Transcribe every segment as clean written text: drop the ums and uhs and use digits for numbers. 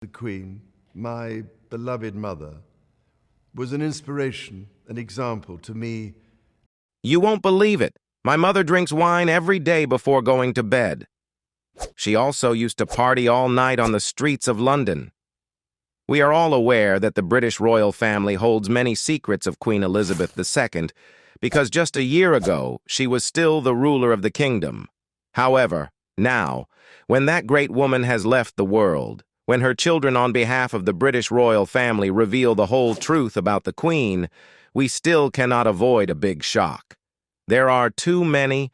The Queen, my beloved mother, was an inspiration, an example to me. You won't believe it. My mother drinks wine every day before going to bed. She also used to party all night on the streets of London. We are all aware that the British royal family holds many secrets of Queen Elizabeth II because just a year ago she was still the ruler of the kingdom. However, now, when that great woman has left the world, when her children on behalf of the British royal family reveal the whole truth about the Queen, we still cannot avoid a big shock. There are too many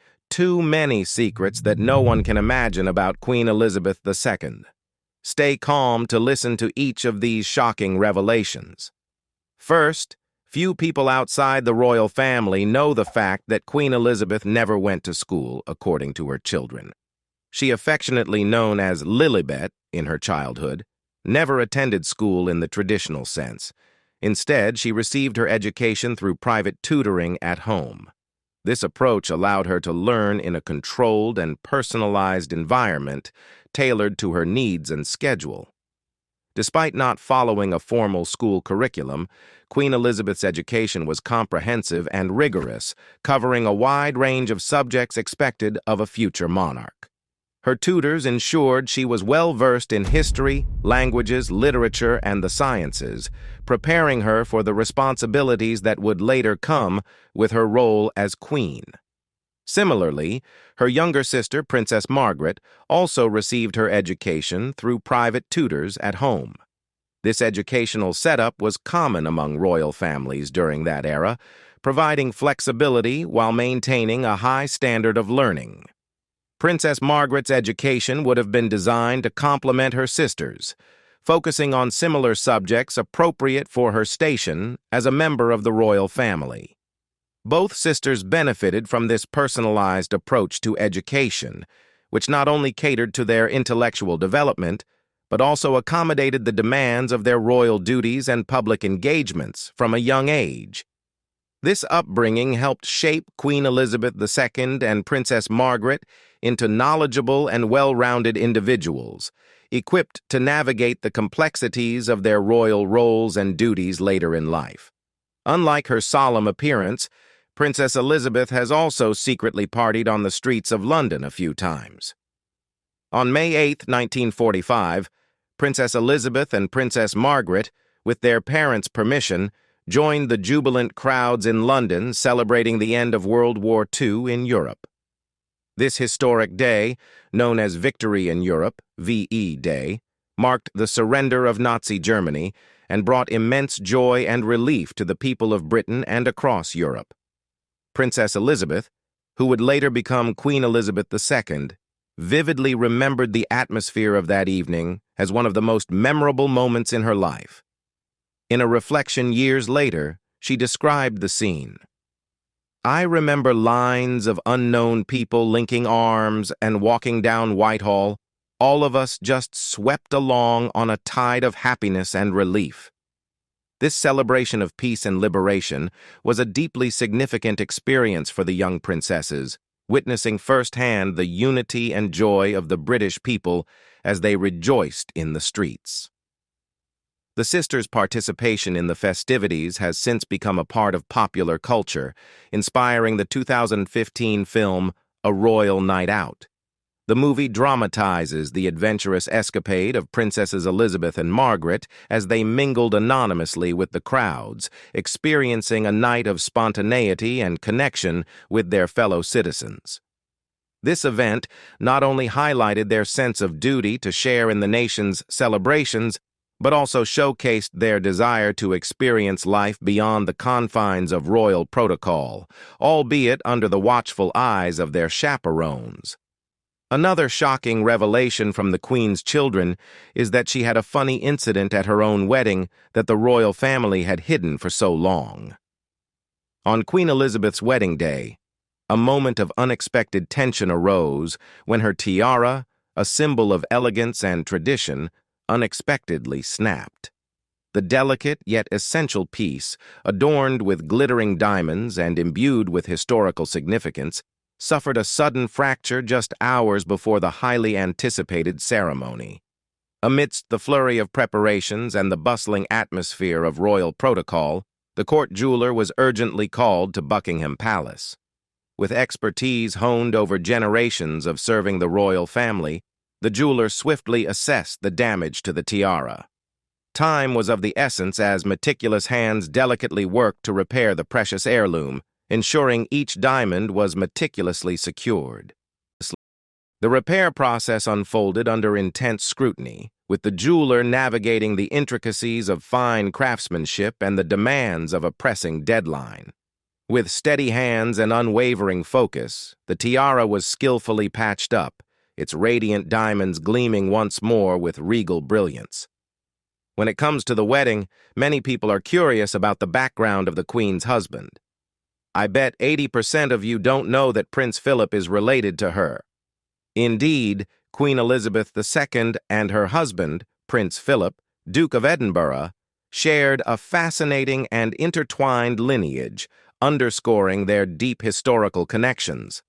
secrets that no one can imagine about Queen Elizabeth II. Stay calm to listen to each of these shocking revelations. First, few people outside the royal family know the fact that Queen Elizabeth never went to school, according to her children. She, affectionately known as Lilibet in her childhood, never attended school in the traditional sense. Instead, she received her education through private tutoring at home. This approach allowed her to learn in a controlled and personalized environment tailored to her needs and schedule. Despite not following a formal school curriculum, Queen Elizabeth's education was comprehensive and rigorous, covering a wide range of subjects expected of a future monarch. Her tutors ensured she was well-versed in history, languages, literature, and the sciences, preparing her for the responsibilities that would later come with her role as queen. Similarly, her younger sister, Princess Margaret, also received her education through private tutors at home. This educational setup was common among royal families during that era, providing flexibility while maintaining a high standard of learning. Princess Margaret's education would have been designed to complement her sister's, focusing on similar subjects appropriate for her station as a member of the royal family. Both sisters benefited from this personalized approach to education, which not only catered to their intellectual development, but also accommodated the demands of their royal duties and public engagements from a young age. This upbringing helped shape Queen Elizabeth II and Princess Margaret into knowledgeable and well-rounded individuals, equipped to navigate the complexities of their royal roles and duties later in life. Unlike her solemn appearance, Princess Elizabeth has also secretly partied on the streets of London a few times. On May 8, 1945, Princess Elizabeth and Princess Margaret, with their parents' permission, joined the jubilant crowds in London celebrating the end of World War II in Europe. This historic day, known as Victory in Europe, VE Day, marked the surrender of Nazi Germany and brought immense joy and relief to the people of Britain and across Europe. Princess Elizabeth, who would later become Queen Elizabeth II, vividly remembered the atmosphere of that evening as one of the most memorable moments in her life. In a reflection years later, she described the scene. "I remember lines of unknown people linking arms and walking down Whitehall, all of us just swept along on a tide of happiness and relief. This celebration of peace and liberation was a deeply significant experience for the young princesses, witnessing firsthand the unity and joy of the British people as they rejoiced in the streets." The sisters' participation in the festivities has since become a part of popular culture, inspiring the 2015 film A Royal Night Out. The movie dramatizes the adventurous escapade of Princesses Elizabeth and Margaret as they mingled anonymously with the crowds, experiencing a night of spontaneity and connection with their fellow citizens. This event not only highlighted their sense of duty to share in the nation's celebrations, but also showcased their desire to experience life beyond the confines of royal protocol, albeit under the watchful eyes of their chaperones. Another shocking revelation from the Queen's children is that she had a funny incident at her own wedding that the royal family had hidden for so long. On Queen Elizabeth's wedding day, a moment of unexpected tension arose when her tiara, a symbol of elegance and tradition, unexpectedly snapped. The delicate yet essential piece, adorned with glittering diamonds and imbued with historical significance, suffered a sudden fracture just hours before the highly anticipated ceremony. Amidst the flurry of preparations and the bustling atmosphere of royal protocol, the court jeweler was urgently called to Buckingham Palace. With expertise honed over generations of serving the royal family, the jeweler swiftly assessed the damage to the tiara. Time was of the essence as meticulous hands delicately worked to repair the precious heirloom, ensuring each diamond was meticulously secured. The repair process unfolded under intense scrutiny, with the jeweler navigating the intricacies of fine craftsmanship and the demands of a pressing deadline. With steady hands and unwavering focus, the tiara was skillfully patched up, its radiant diamonds gleaming once more with regal brilliance. When it comes to the wedding, many people are curious about the background of the Queen's husband. I bet 80% of you don't know that Prince Philip is related to her. Indeed, Queen Elizabeth II and her husband, Prince Philip, Duke of Edinburgh, shared a fascinating and intertwined lineage, underscoring their deep historical connections.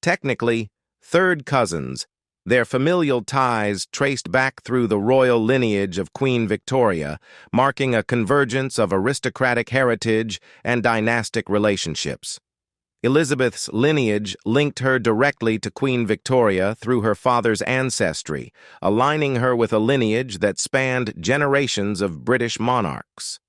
Technically, third cousins, their familial ties traced back through the royal lineage of Queen Victoria, marking a convergence of aristocratic heritage and dynastic relationships. Elizabeth's lineage linked her directly to Queen Victoria through her father's ancestry, aligning her with a lineage that spanned generations of British monarchs.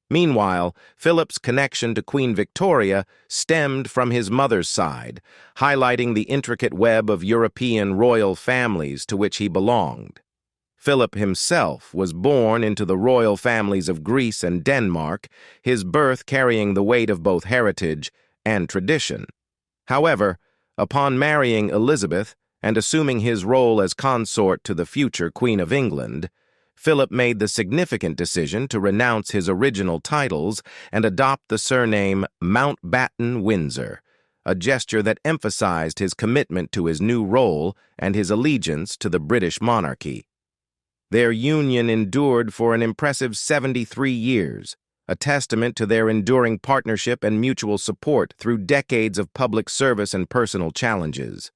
Meanwhile, Philip's connection to Queen Victoria stemmed from his mother's side, highlighting the intricate web of European royal families to which he belonged. Philip himself was born into the royal families of Greece and Denmark, his birth carrying the weight of both heritage and tradition. However, upon marrying Elizabeth and assuming his role as consort to the future Queen of England, Philip made the significant decision to renounce his original titles and adopt the surname Mountbatten-Windsor, a gesture that emphasized his commitment to his new role and his allegiance to the British monarchy. Their union endured for an impressive 73 years, a testament to their enduring partnership and mutual support through decades of public service and personal challenges.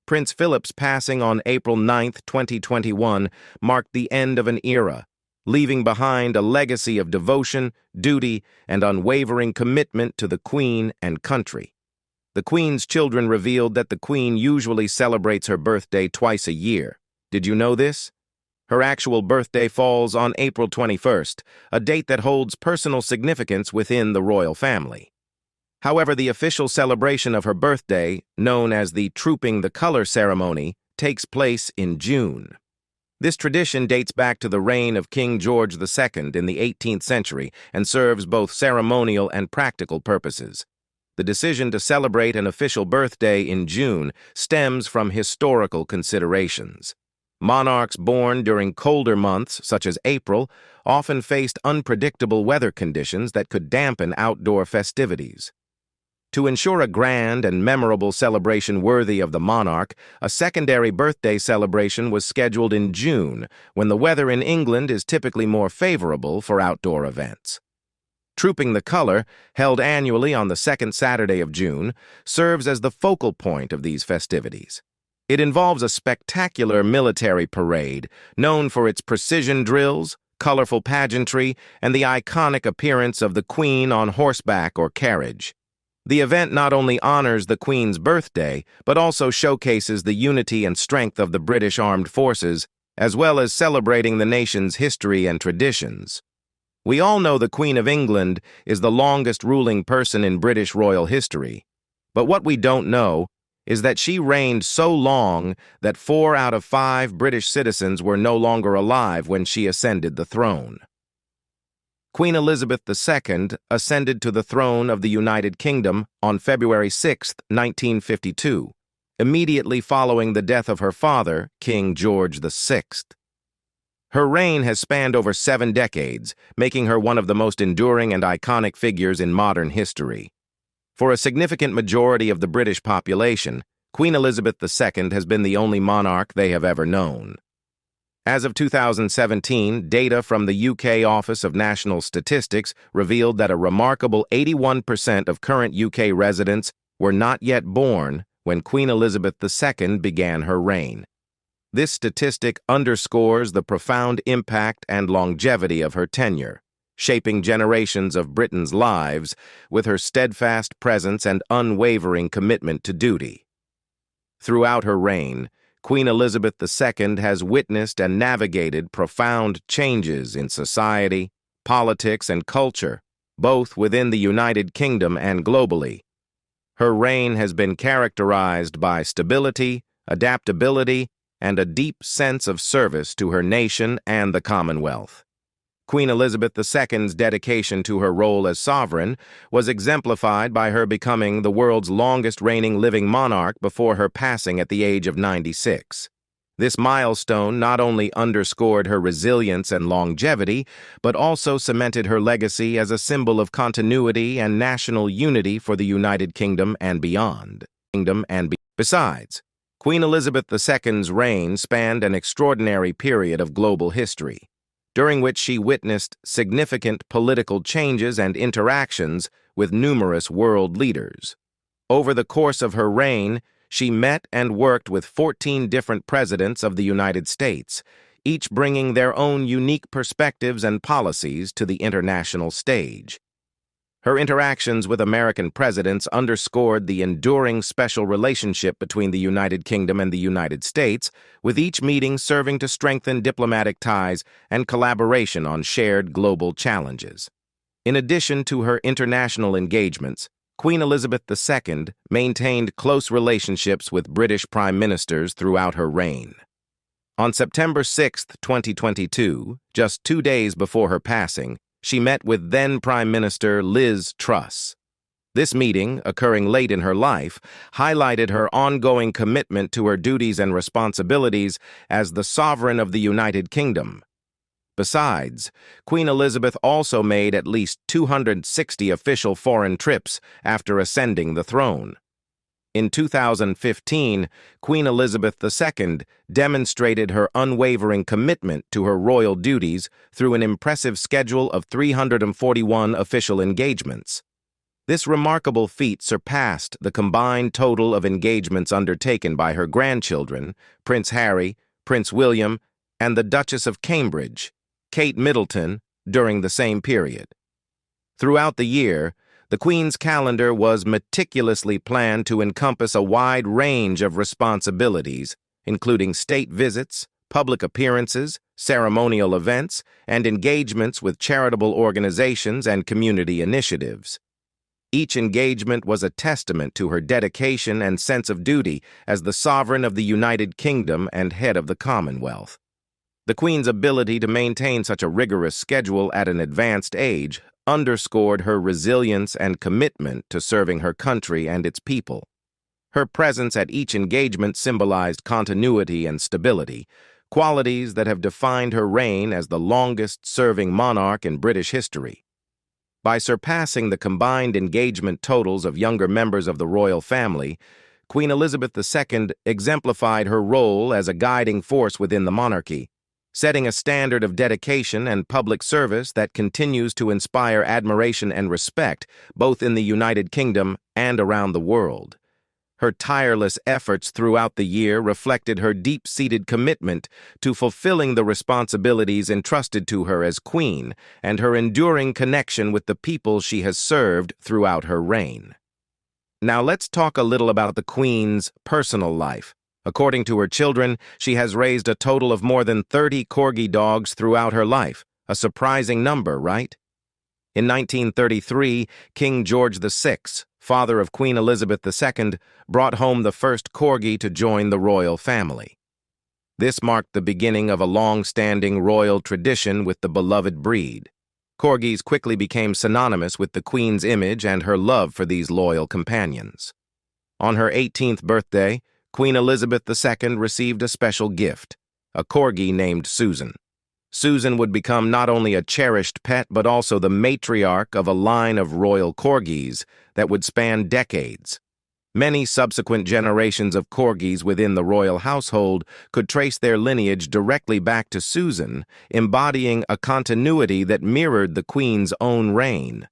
Prince Philip's passing on April 9, 2021, marked the end of an era, leaving behind a legacy of devotion, duty, and unwavering commitment to the Queen and country. The Queen's children revealed that the Queen usually celebrates her birthday twice a year. Did you know this? Her actual birthday falls on April 21st, a date that holds personal significance within the royal family. However, the official celebration of her birthday, known as the Trooping the Color ceremony, takes place in June. This tradition dates back to the reign of King George II in the 18th century and serves both ceremonial and practical purposes. The decision to celebrate an official birthday in June stems from historical considerations. Monarchs born during colder months, such as April, often faced unpredictable weather conditions that could dampen outdoor festivities. To ensure a grand and memorable celebration worthy of the monarch, a secondary birthday celebration was scheduled in June, when the weather in England is typically more favorable for outdoor events. Trooping the Color, held annually on the second Saturday of June, serves as the focal point of these festivities. It involves a spectacular military parade, known for its precision drills, colorful pageantry, and the iconic appearance of the Queen on horseback or carriage. The event not only honors the Queen's birthday, but also showcases the unity and strength of the British Armed Forces, as well as celebrating the nation's history and traditions. We all know the Queen of England is the longest ruling person in British royal history, but what we don't know is that she reigned so long that 4 out of 5 British citizens were no longer alive when she ascended the throne. Queen Elizabeth II ascended to the throne of the United Kingdom on February 6, 1952, immediately following the death of her father, King George VI. Her reign has spanned over 7 decades, making her one of the most enduring and iconic figures in modern history. For a significant majority of the British population, Queen Elizabeth II has been the only monarch they have ever known. As of 2017, data from the UK Office of National Statistics revealed that a remarkable 81% of current UK residents were not yet born when Queen Elizabeth II began her reign. This statistic underscores the profound impact and longevity of her tenure, shaping generations of Britain's lives with her steadfast presence and unwavering commitment to duty. Throughout her reign, Queen Elizabeth II has witnessed and navigated profound changes in society, politics, and culture, both within the United Kingdom and globally. Her reign has been characterized by stability, adaptability, and a deep sense of service to her nation and the Commonwealth. Queen Elizabeth II's dedication to her role as sovereign was exemplified by her becoming the world's longest reigning living monarch before her passing at the age of 96. This milestone not only underscored her resilience and longevity, but also cemented her legacy as a symbol of continuity and national unity for the United Kingdom and beyond. Besides, Queen Elizabeth II's reign spanned an extraordinary period of global history, during which she witnessed significant political changes and interactions with numerous world leaders. Over the course of her reign, she met and worked with 14 different presidents of the United States, each bringing their own unique perspectives and policies to the international stage. Her interactions with American presidents underscored the enduring special relationship between the United Kingdom and the United States, with each meeting serving to strengthen diplomatic ties and collaboration on shared global challenges. In addition to her international engagements, Queen Elizabeth II maintained close relationships with British prime ministers throughout her reign. On September 6, 2022, just 2 days before her passing, she met with then Prime Minister Liz Truss. This meeting, occurring late in her life, highlighted her ongoing commitment to her duties and responsibilities as the sovereign of the United Kingdom. Besides, Queen Elizabeth also made at least 260 official foreign trips after ascending the throne. In 2015, Queen Elizabeth II demonstrated her unwavering commitment to her royal duties through an impressive schedule of 341 official engagements. This remarkable feat surpassed the combined total of engagements undertaken by her grandchildren, Prince Harry, Prince William, and the Duchess of Cambridge, Kate Middleton, during the same period. Throughout the year, the Queen's calendar was meticulously planned to encompass a wide range of responsibilities, including state visits, public appearances, ceremonial events, and engagements with charitable organizations and community initiatives. Each engagement was a testament to her dedication and sense of duty as the sovereign of the United Kingdom and head of the Commonwealth. The Queen's ability to maintain such a rigorous schedule at an advanced age underscored her resilience and commitment to serving her country and its people. Her presence at each engagement symbolized continuity and stability, qualities that have defined her reign as the longest-serving monarch in British history. By surpassing the combined engagement totals of younger members of the royal family, Queen Elizabeth II exemplified her role as a guiding force within the monarchy, setting a standard of dedication and public service that continues to inspire admiration and respect both in the United Kingdom and around the world. Her tireless efforts throughout the year reflected her deep-seated commitment to fulfilling the responsibilities entrusted to her as Queen and her enduring connection with the people she has served throughout her reign. Now let's talk a little about the Queen's personal life. According to her children, she has raised a total of more than 30 corgi dogs throughout her life, a surprising number, right? In 1933, King George VI, father of Queen Elizabeth II, brought home the first corgi to join the royal family. This marked the beginning of a long-standing royal tradition with the beloved breed. Corgis quickly became synonymous with the Queen's image and her love for these loyal companions. On her 18th birthday, Queen Elizabeth II received a special gift, a corgi named Susan. Susan would become not only a cherished pet but also the matriarch of a line of royal corgis that would span decades. Many subsequent generations of corgis within the royal household could trace their lineage directly back to Susan, embodying a continuity that mirrored the Queen's own reign.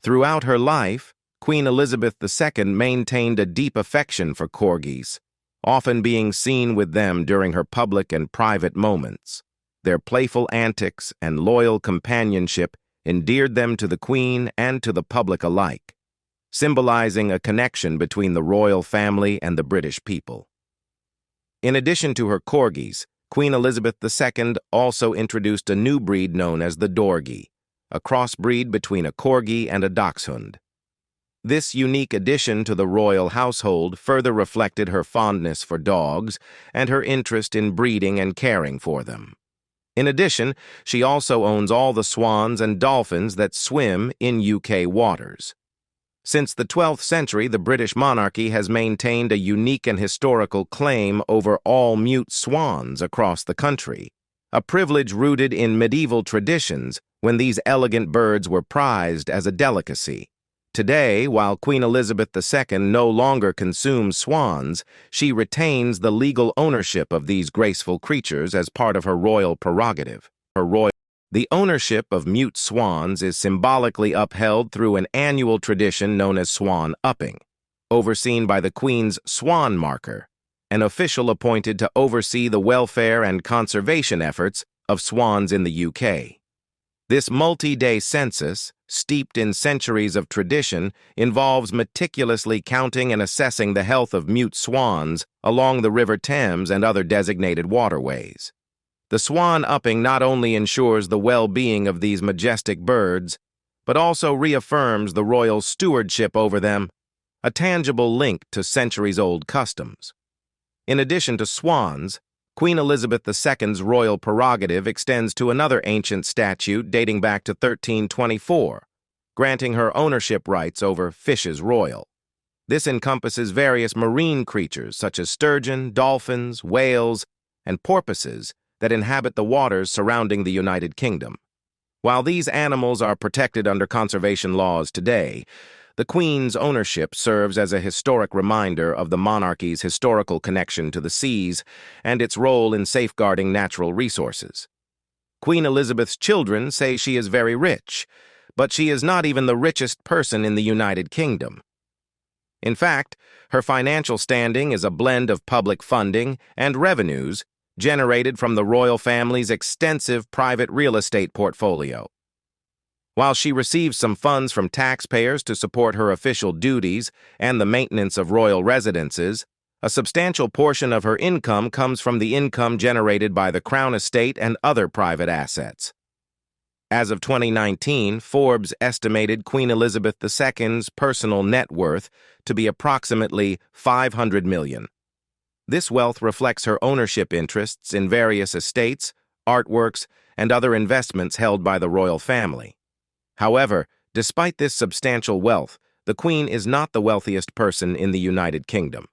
Throughout her life, Queen Elizabeth II maintained a deep affection for corgis. often being seen with them during her public and private moments. Their playful antics and loyal companionship endeared them to the Queen and to the public alike, symbolizing a connection between the royal family and the British people. In addition to her corgis, Queen Elizabeth II also introduced a new breed known as the Dorgie, a crossbreed between a corgi and a dachshund. This unique addition to the royal household further reflected her fondness for dogs and her interest in breeding and caring for them. In addition, she also owns all the swans and dolphins that swim in UK waters. Since the 12th century, the British monarchy has maintained a unique and historical claim over all mute swans across the country, a privilege rooted in medieval traditions when these elegant birds were prized as a delicacy. Today, while Queen Elizabeth II no longer consumes swans, she retains the legal ownership of these graceful creatures as part of her royal prerogative. The ownership of mute swans is symbolically upheld through an annual tradition known as swan upping, overseen by the Queen's Swan Marker, an official appointed to oversee the welfare and conservation efforts of swans in the UK. This multi-day census, steeped in centuries of tradition, involves meticulously counting and assessing the health of mute swans along the River Thames and other designated waterways. The swan upping not only ensures the well-being of these majestic birds, but also reaffirms the royal stewardship over them, a tangible link to centuries-old customs. In addition to swans, Queen Elizabeth II's royal prerogative extends to another ancient statute dating back to 1324, granting her ownership rights over fishes royal. This encompasses various marine creatures such as sturgeon, dolphins, whales, and porpoises that inhabit the waters surrounding the United Kingdom. While these animals are protected under conservation laws today, the Queen's ownership serves as a historic reminder of the monarchy's historical connection to the seas and its role in safeguarding natural resources. Queen Elizabeth's children say she is very rich, but she is not even the richest person in the United Kingdom. In fact, her financial standing is a blend of public funding and revenues generated from the royal family's extensive private real estate portfolio. While she receives some funds from taxpayers to support her official duties and the maintenance of royal residences, a substantial portion of her income comes from the income generated by the Crown Estate and other private assets. As of 2019, Forbes estimated Queen Elizabeth II's personal net worth to be approximately $500 million. This wealth reflects her ownership interests in various estates, artworks, and other investments held by the royal family. However, despite this substantial wealth, the Queen is not the wealthiest person in the United Kingdom.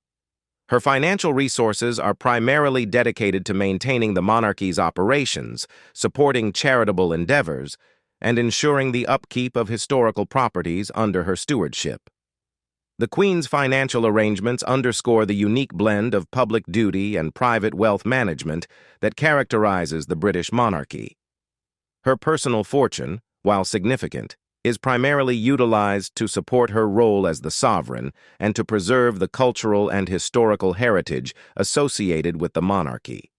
Her financial resources are primarily dedicated to maintaining the monarchy's operations, supporting charitable endeavors, and ensuring the upkeep of historical properties under her stewardship. The Queen's financial arrangements underscore the unique blend of public duty and private wealth management that characterizes the British monarchy. Her personal fortune, while significant, is primarily utilized to support her role as the sovereign and to preserve the cultural and historical heritage associated with the monarchy.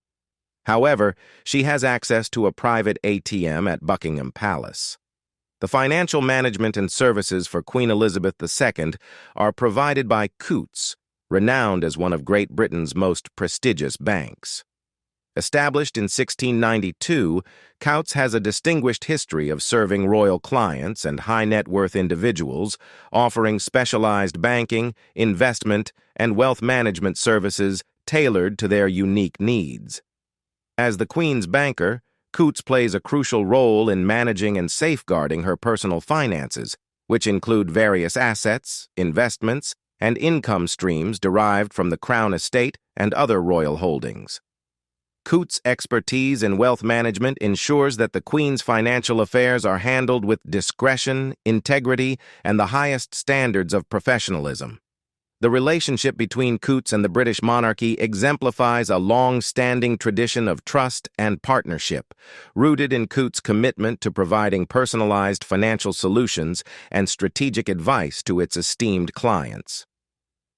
However, she has access to a private ATM at Buckingham Palace. The financial management and services for Queen Elizabeth II are provided by Coutts, renowned as one of Great Britain's most prestigious banks. Established in 1692, Coutts has a distinguished history of serving royal clients and high-net-worth individuals, offering specialized banking, investment, and wealth management services tailored to their unique needs. As the Queen's banker, Coutts plays a crucial role in managing and safeguarding her personal finances, which include various assets, investments, and income streams derived from the Crown Estate and other royal holdings. Coutts' expertise in wealth management ensures that the Queen's financial affairs are handled with discretion, integrity, and the highest standards of professionalism. The relationship between Coutts and the British monarchy exemplifies a long-standing tradition of trust and partnership, rooted in Coutts' commitment to providing personalized financial solutions and strategic advice to its esteemed clients.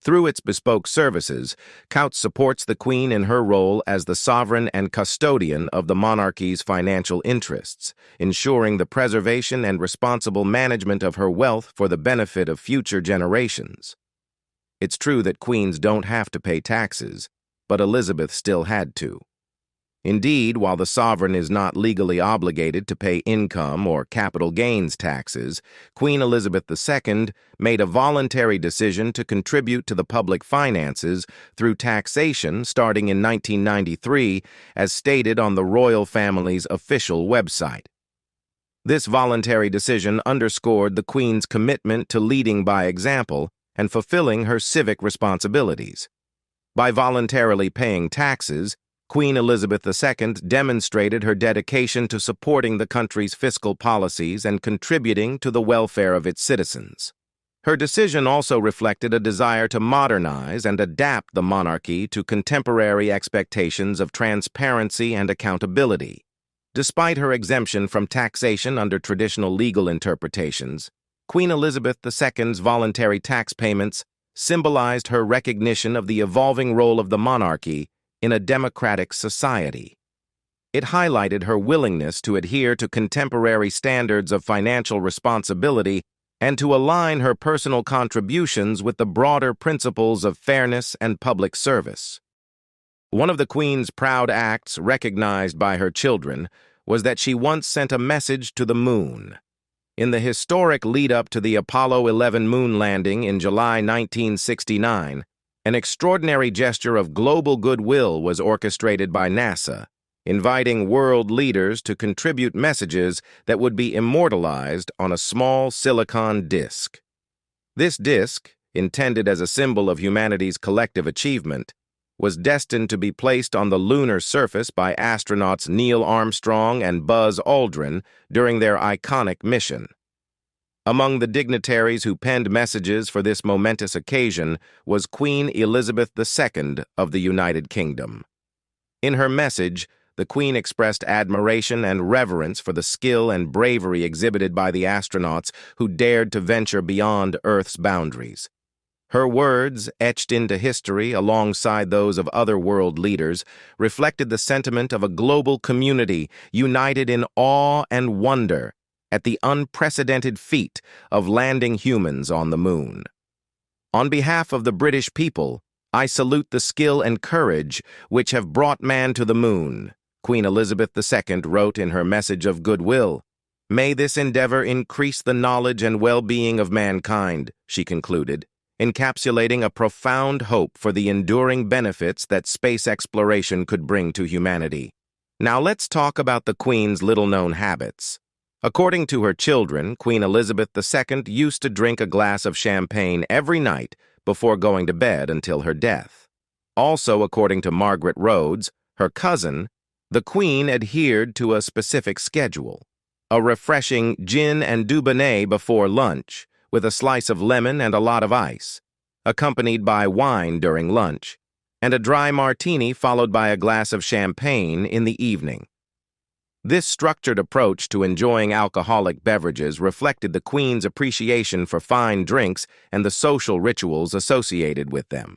Through its bespoke services, Coutts supports the Queen in her role as the sovereign and custodian of the monarchy's financial interests, ensuring the preservation and responsible management of her wealth for the benefit of future generations. It's true that queens don't have to pay taxes, but Elizabeth still had to. Indeed, while the sovereign is not legally obligated to pay income or capital gains taxes, Queen Elizabeth II made a voluntary decision to contribute to the public finances through taxation starting in 1993, as stated on the royal family's official website. This voluntary decision underscored the Queen's commitment to leading by example and fulfilling her civic responsibilities. By voluntarily paying taxes, Queen Elizabeth II demonstrated her dedication to supporting the country's fiscal policies and contributing to the welfare of its citizens. Her decision also reflected a desire to modernize and adapt the monarchy to contemporary expectations of transparency and accountability. Despite her exemption from taxation under traditional legal interpretations, Queen Elizabeth II's voluntary tax payments symbolized her recognition of the evolving role of the monarchy in a democratic society. It highlighted her willingness to adhere to contemporary standards of financial responsibility and to align her personal contributions with the broader principles of fairness and public service. One of the Queen's proud acts, recognized by her children, was that she once sent a message to the moon. In the historic lead-up to the Apollo 11 moon landing in July 1969, an extraordinary gesture of global goodwill was orchestrated by NASA, inviting world leaders to contribute messages that would be immortalized on a small silicon disk. This disk, intended as a symbol of humanity's collective achievement, was destined to be placed on the lunar surface by astronauts Neil Armstrong and Buzz Aldrin during their iconic mission. Among the dignitaries who penned messages for this momentous occasion was Queen Elizabeth II of the United Kingdom. In her message, the Queen expressed admiration and reverence for the skill and bravery exhibited by the astronauts who dared to venture beyond Earth's boundaries. Her words, etched into history alongside those of other world leaders, reflected the sentiment of a global community united in awe and wonder at the unprecedented feat of landing humans on the moon. On behalf of the British people, I salute the skill and courage which have brought man to the moon, Queen Elizabeth II wrote in her message of goodwill. May this endeavor increase the knowledge and well-being of mankind, she concluded, encapsulating a profound hope for the enduring benefits that space exploration could bring to humanity. Now let's talk about the Queen's little-known habits. According to her children, Queen Elizabeth II used to drink a glass of champagne every night before going to bed until her death. Also, according to Margaret Rhodes, her cousin, the Queen adhered to a specific schedule: a refreshing gin and dubonnet before lunch, with a slice of lemon and a lot of ice, accompanied by wine during lunch, and a dry martini followed by a glass of champagne in the evening. This structured approach to enjoying alcoholic beverages reflected the Queen's appreciation for fine drinks and the social rituals associated with them.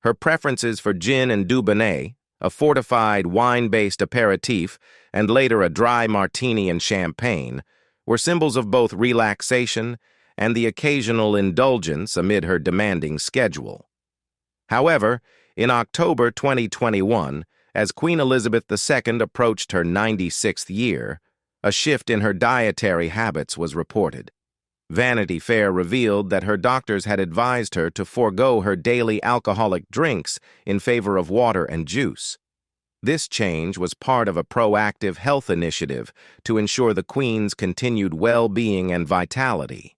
Her preferences for gin and dubonnet, a fortified wine-based aperitif, and later a dry martini and champagne, were symbols of both relaxation and the occasional indulgence amid her demanding schedule. However, in October 2021, as Queen Elizabeth II approached her 96th year, a shift in her dietary habits was reported. Vanity Fair revealed that her doctors had advised her to forego her daily alcoholic drinks in favor of water and juice. This change was part of a proactive health initiative to ensure the Queen's continued well-being and vitality.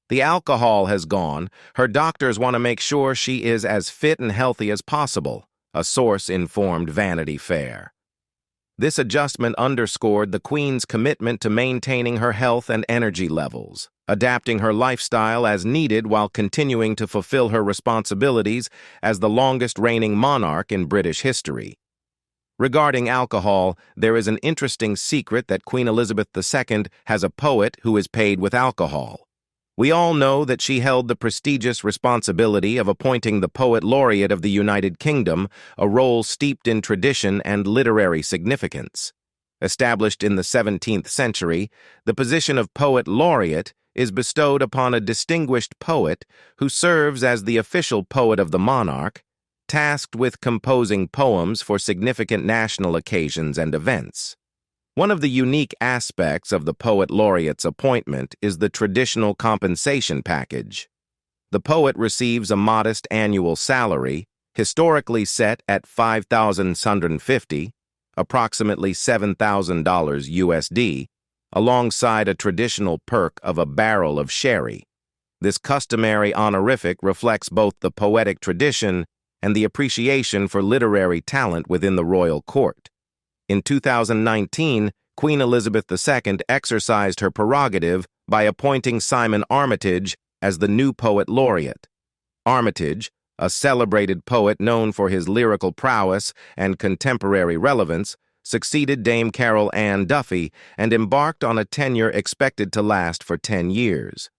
The alcohol has gone. Her doctors want to make sure she is as fit and healthy as possible, a source informed Vanity Fair. This adjustment underscored the Queen's commitment to maintaining her health and energy levels, adapting her lifestyle as needed while continuing to fulfill her responsibilities as the longest-reigning monarch in British history. Regarding alcohol, there is an interesting secret that Queen Elizabeth II has a poet who is paid with alcohol. We all know that she held the prestigious responsibility of appointing the Poet Laureate of the United Kingdom, a role steeped in tradition and literary significance. Established in the 17th century, the position of Poet Laureate is bestowed upon a distinguished poet who serves as the official poet of the monarch, tasked with composing poems for significant national occasions and events. One of the unique aspects of the Poet Laureate's appointment is the traditional compensation package. The poet receives a modest annual salary, historically set at $5,650, approximately $7,000 USD, alongside a traditional perk of a barrel of sherry. This customary honorific reflects both the poetic tradition and the appreciation for literary talent within the royal court. In 2019, Queen Elizabeth II exercised her prerogative by appointing Simon Armitage as the new Poet Laureate. Armitage, a celebrated poet known for his lyrical prowess and contemporary relevance, succeeded Dame Carol Ann Duffy and embarked on a tenure expected to last for 10 years.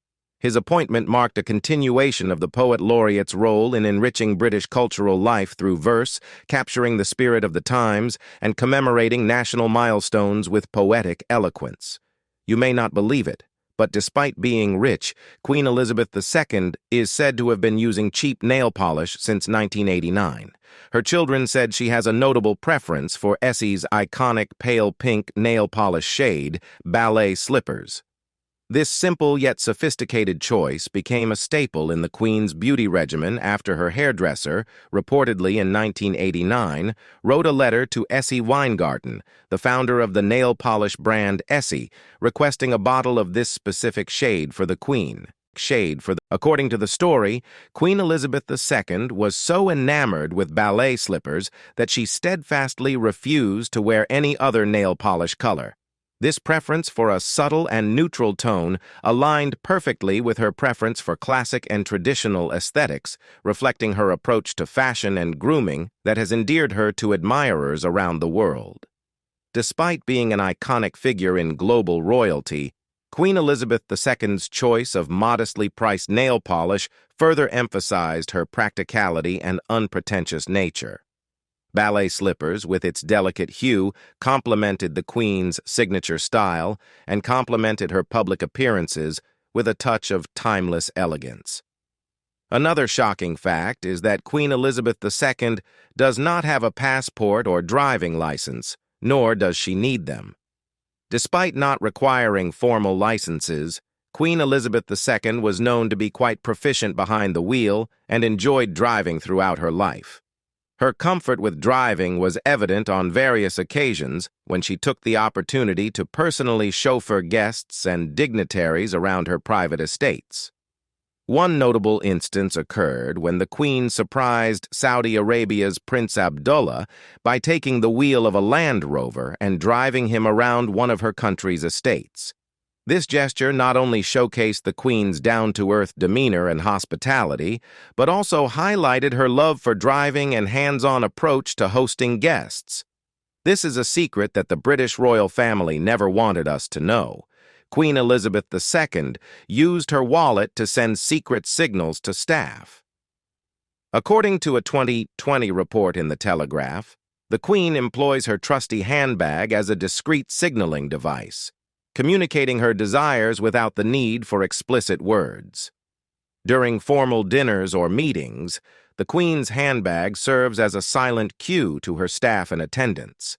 His appointment marked a continuation of the Poet Laureate's role in enriching British cultural life through verse, capturing the spirit of the times, and commemorating national milestones with poetic eloquence. You may not believe it, but despite being rich, Queen Elizabeth II is said to have been using cheap nail polish since 1989. Her children said she has a notable preference for Essie's iconic pale pink nail polish shade, ballet slippers. This simple yet sophisticated choice became a staple in the Queen's beauty regimen after her hairdresser, reportedly in 1989, wrote a letter to Essie Weingarten, the founder of the nail polish brand Essie, requesting a bottle of this specific shade for the Queen. According to the story, Queen Elizabeth II was so enamored with ballet slippers that she steadfastly refused to wear any other nail polish color. This preference for a subtle and neutral tone aligned perfectly with her preference for classic and traditional aesthetics, reflecting her approach to fashion and grooming that has endeared her to admirers around the world. Despite being an iconic figure in global royalty, Queen Elizabeth II's choice of modestly priced nail polish further emphasized her practicality and unpretentious nature. Ballet slippers, with its delicate hue, complemented the Queen's signature style and complemented her public appearances with a touch of timeless elegance. Another shocking fact is that Queen Elizabeth II does not have a passport or driving license, nor does she need them. Despite not requiring formal licenses, Queen Elizabeth II was known to be quite proficient behind the wheel and enjoyed driving throughout her life. Her comfort with driving was evident on various occasions when she took the opportunity to personally chauffeur guests and dignitaries around her private estates. One notable instance occurred when the Queen surprised Saudi Arabia's Prince Abdullah by taking the wheel of a Land Rover and driving him around one of her country's estates. This gesture not only showcased the Queen's down-to-earth demeanor and hospitality, but also highlighted her love for driving and hands-on approach to hosting guests. This is a secret that the British royal family never wanted us to know. Queen Elizabeth II used her wallet to send secret signals to staff. According to a 2020 report in The Telegraph, the Queen employs her trusty handbag as a discreet signaling device, communicating her desires without the need for explicit words. During formal dinners or meetings, the Queen's handbag serves as a silent cue to her staff and attendants.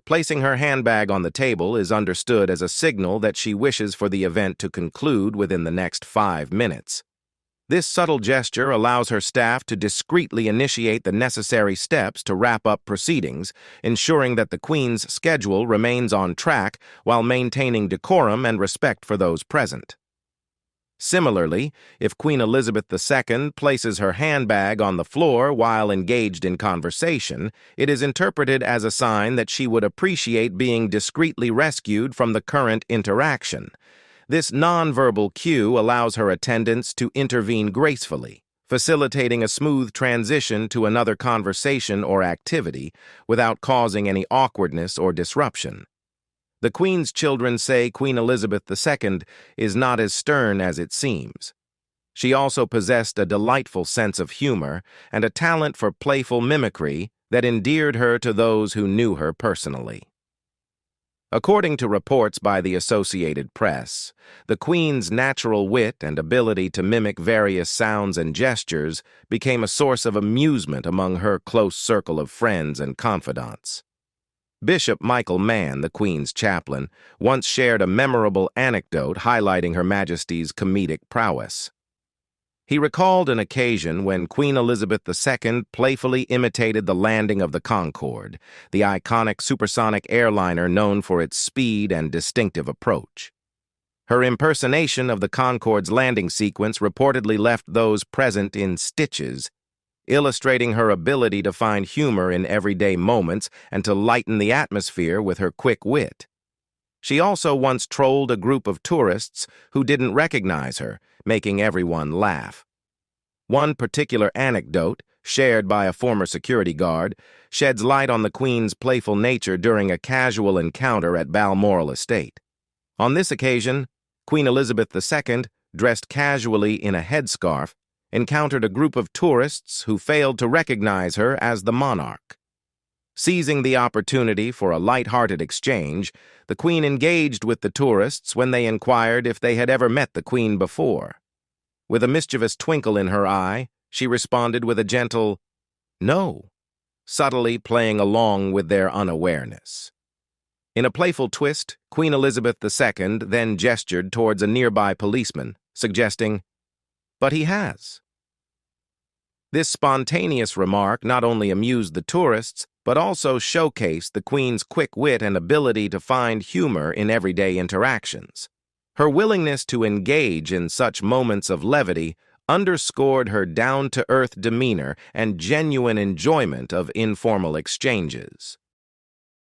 Placing her handbag on the table is understood as a signal that she wishes for the event to conclude within the next 5 minutes. This subtle gesture allows her staff to discreetly initiate the necessary steps to wrap up proceedings, ensuring that the Queen's schedule remains on track while maintaining decorum and respect for those present. Similarly, if Queen Elizabeth II places her handbag on the floor while engaged in conversation, it is interpreted as a sign that she would appreciate being discreetly rescued from the current interaction. This nonverbal cue allows her attendants to intervene gracefully, facilitating a smooth transition to another conversation or activity without causing any awkwardness or disruption. The Queen's children say Queen Elizabeth II is not as stern as it seems. She also possessed a delightful sense of humor and a talent for playful mimicry that endeared her to those who knew her personally. According to reports by the Associated Press, the Queen's natural wit and ability to mimic various sounds and gestures became a source of amusement among her close circle of friends and confidants. Bishop Michael Mann, the Queen's chaplain, once shared a memorable anecdote highlighting Her Majesty's comedic prowess. He recalled an occasion when Queen Elizabeth II playfully imitated the landing of the Concorde, the iconic supersonic airliner known for its speed and distinctive approach. Her impersonation of the Concorde's landing sequence reportedly left those present in stitches, illustrating her ability to find humor in everyday moments and to lighten the atmosphere with her quick wit. She also once trolled a group of tourists who didn't recognize her, making everyone laugh. One particular anecdote, shared by a former security guard, sheds light on the Queen's playful nature during a casual encounter at Balmoral Estate. On this occasion, Queen Elizabeth II, dressed casually in a headscarf, encountered a group of tourists who failed to recognize her as the monarch. Seizing the opportunity for a light-hearted exchange, the Queen engaged with the tourists when they inquired if they had ever met the Queen before. With a mischievous twinkle in her eye, she responded with a gentle, "No," subtly playing along with their unawareness. In a playful twist, Queen Elizabeth II then gestured towards a nearby policeman, suggesting, "But he has." This spontaneous remark not only amused the tourists, but also showcased the Queen's quick wit and ability to find humor in everyday interactions. Her willingness to engage in such moments of levity underscored her down-to-earth demeanor and genuine enjoyment of informal exchanges.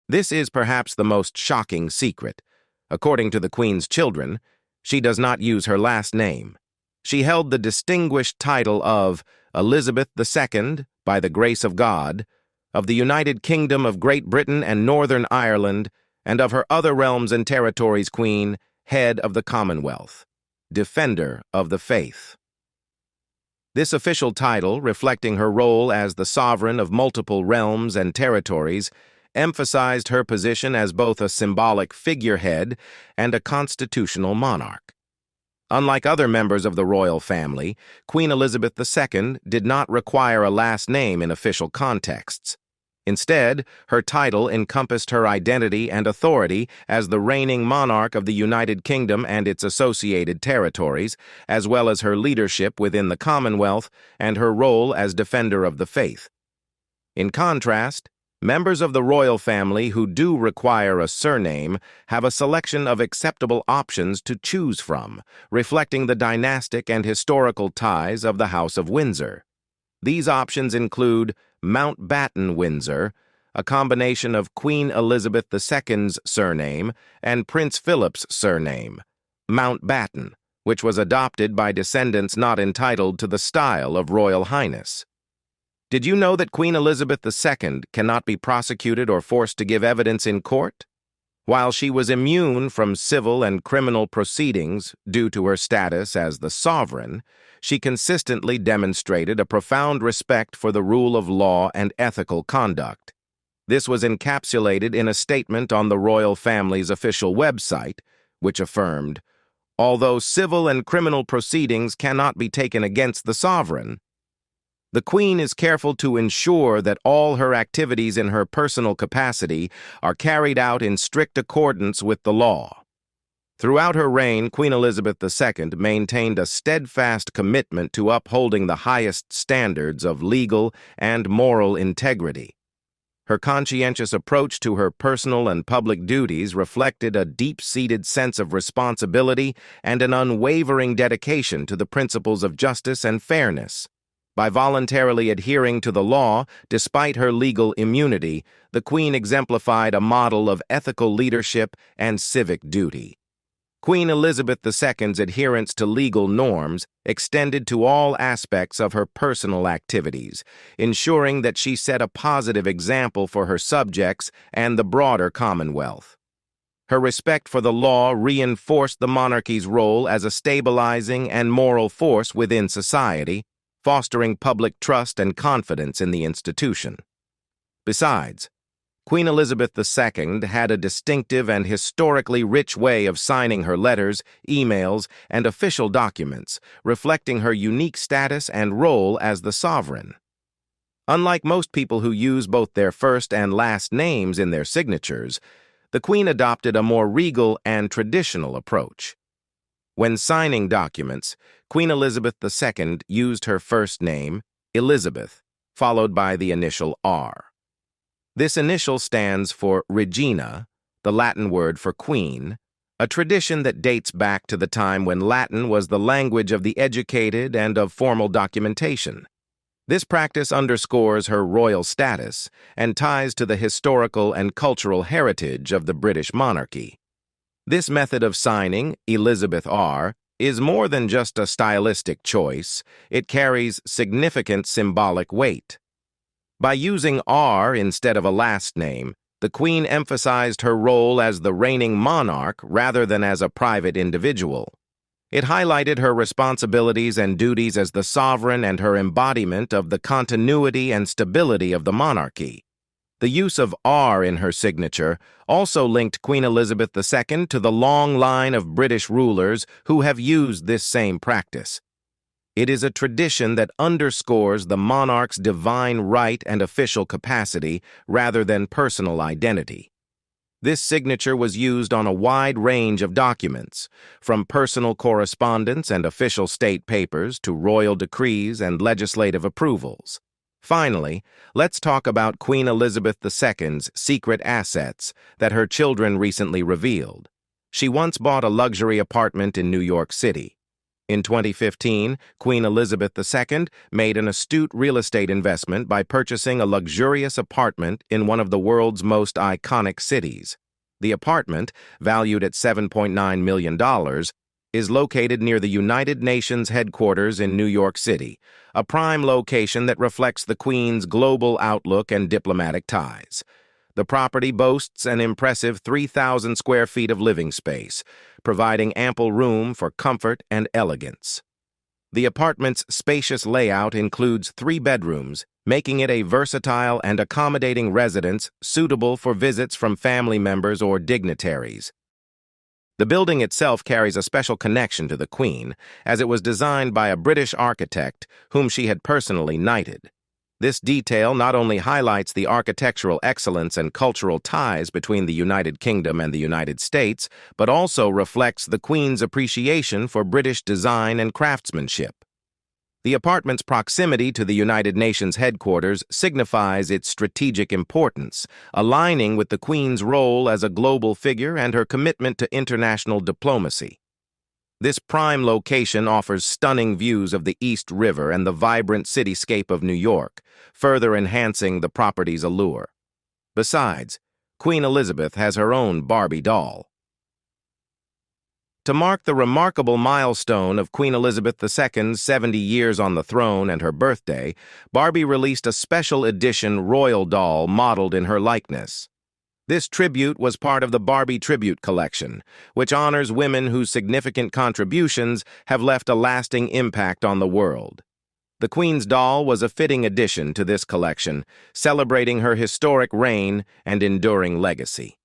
This is perhaps the most shocking secret. According to the Queen's children, she does not use her last name. She held the distinguished title of Elizabeth II, by the grace of God, of the United Kingdom of Great Britain and Northern Ireland, and of her other realms and territories Queen, Head of the Commonwealth, Defender of the Faith. This official title, reflecting her role as the sovereign of multiple realms and territories, emphasized her position as both a symbolic figurehead and a constitutional monarch. Unlike other members of the royal family, Queen Elizabeth II did not require a last name in official contexts. Instead, her title encompassed her identity and authority as the reigning monarch of the United Kingdom and its associated territories, as well as her leadership within the Commonwealth and her role as defender of the faith. In contrast, members of the royal family who do require a surname have a selection of acceptable options to choose from, reflecting the dynastic and historical ties of the House of Windsor. These options include Mountbatten Windsor, a combination of Queen Elizabeth II's surname and Prince Philip's surname, Mountbatten, which was adopted by descendants not entitled to the style of Royal Highness. Did you know that Queen Elizabeth II cannot be prosecuted or forced to give evidence in court? While she was immune from civil and criminal proceedings due to her status as the sovereign, she consistently demonstrated a profound respect for the rule of law and ethical conduct. This was encapsulated in a statement on the royal family's official website, which affirmed, "Although civil and criminal proceedings cannot be taken against the sovereign, the Queen is careful to ensure that all her activities in her personal capacity are carried out in strict accordance with the law." Throughout her reign, Queen Elizabeth II maintained a steadfast commitment to upholding the highest standards of legal and moral integrity. Her conscientious approach to her personal and public duties reflected a deep-seated sense of responsibility and an unwavering dedication to the principles of justice and fairness. By voluntarily adhering to the law, despite her legal immunity, the Queen exemplified a model of ethical leadership and civic duty. Queen Elizabeth II's adherence to legal norms extended to all aspects of her personal activities, ensuring that she set a positive example for her subjects and the broader Commonwealth. Her respect for the law reinforced the monarchy's role as a stabilizing and moral force within society, fostering public trust and confidence in the institution. Besides, Queen Elizabeth II had a distinctive and historically rich way of signing her letters, emails, and official documents, reflecting her unique status and role as the sovereign. Unlike most people who use both their first and last names in their signatures, the Queen adopted a more regal and traditional approach. When signing documents, Queen Elizabeth II used her first name, Elizabeth, followed by the initial R. This initial stands for Regina, the Latin word for queen, a tradition that dates back to the time when Latin was the language of the educated and of formal documentation. This practice underscores her royal status and ties to the historical and cultural heritage of the British monarchy. This method of signing, Elizabeth R., is more than just a stylistic choice. It carries significant symbolic weight. By using R instead of a last name, the Queen emphasized her role as the reigning monarch rather than as a private individual. It highlighted her responsibilities and duties as the sovereign and her embodiment of the continuity and stability of the monarchy. The use of R in her signature also linked Queen Elizabeth II to the long line of British rulers who have used this same practice. It is a tradition that underscores the monarch's divine right and official capacity rather than personal identity. This signature was used on a wide range of documents, from personal correspondence and official state papers to royal decrees and legislative approvals. Finally, let's talk about Queen Elizabeth II's secret assets that her children recently revealed. She once bought a luxury apartment in New York City. In 2015, Queen Elizabeth II made an astute real estate investment by purchasing a luxurious apartment in one of the world's most iconic cities. The apartment, valued at $7.9 million, is located near the United Nations headquarters in New York City, a prime location that reflects the Queen's global outlook and diplomatic ties. The property boasts an impressive 3,000 square feet of living space, providing ample room for comfort and elegance. The apartment's spacious layout includes 3 bedrooms, making it a versatile and accommodating residence suitable for visits from family members or dignitaries. The building itself carries a special connection to the Queen, as it was designed by a British architect whom she had personally knighted. This detail not only highlights the architectural excellence and cultural ties between the United Kingdom and the United States, but also reflects the Queen's appreciation for British design and craftsmanship. The apartment's proximity to the United Nations headquarters signifies its strategic importance, aligning with the Queen's role as a global figure and her commitment to international diplomacy. This prime location offers stunning views of the East River and the vibrant cityscape of New York, further enhancing the property's allure. Besides, Queen Elizabeth has her own Barbie doll. To mark the remarkable milestone of Queen Elizabeth II's 70 years on the throne and her birthday, Barbie released a special edition royal doll modeled in her likeness. This tribute was part of the Barbie Tribute Collection, which honors women whose significant contributions have left a lasting impact on the world. The Queen's doll was a fitting addition to this collection, celebrating her historic reign and enduring legacy.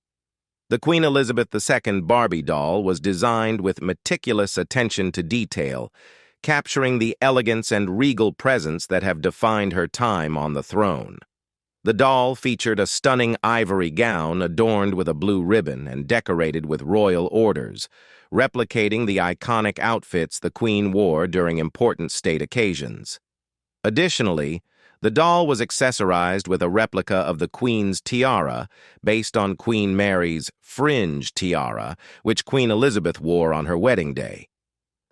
The Queen Elizabeth II Barbie doll was designed with meticulous attention to detail, capturing the elegance and regal presence that have defined her time on the throne. The doll featured a stunning ivory gown adorned with a blue ribbon and decorated with royal orders, replicating the iconic outfits the Queen wore during important state occasions. Additionally, the doll was accessorized with a replica of the Queen's tiara based on Queen Mary's fringe tiara, which Queen Elizabeth wore on her wedding day.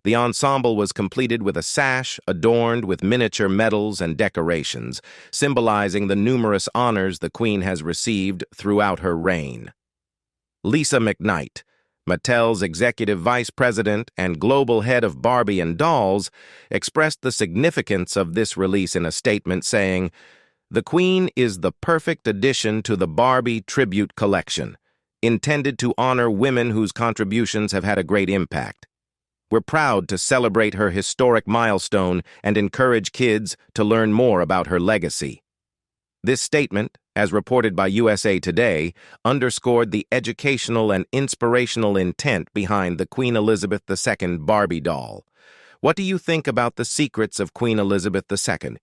The ensemble was completed with a sash adorned with miniature medals and decorations, symbolizing the numerous honors the Queen has received throughout her reign. Lisa McKnight, Mattel's executive vice president and global head of Barbie and dolls, expressed the significance of this release in a statement saying, "The Queen is the perfect addition to the Barbie Tribute Collection. intended to honor women whose contributions have had a great impact. We're proud to celebrate her historic milestone and encourage kids to learn more about her legacy. This statement, as reported by USA Today, underscored the educational and inspirational intent behind the Queen Elizabeth II Barbie doll. What do you think about the secrets of Queen Elizabeth II?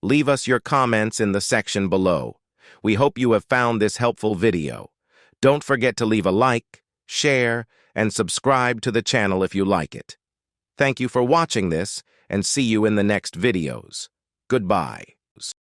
Leave us your comments in the section below. We hope you have found this helpful video. Don't forget to leave a like, share, and subscribe to the channel if you like it. Thank you for watching this, and see you in the next videos. Goodbye.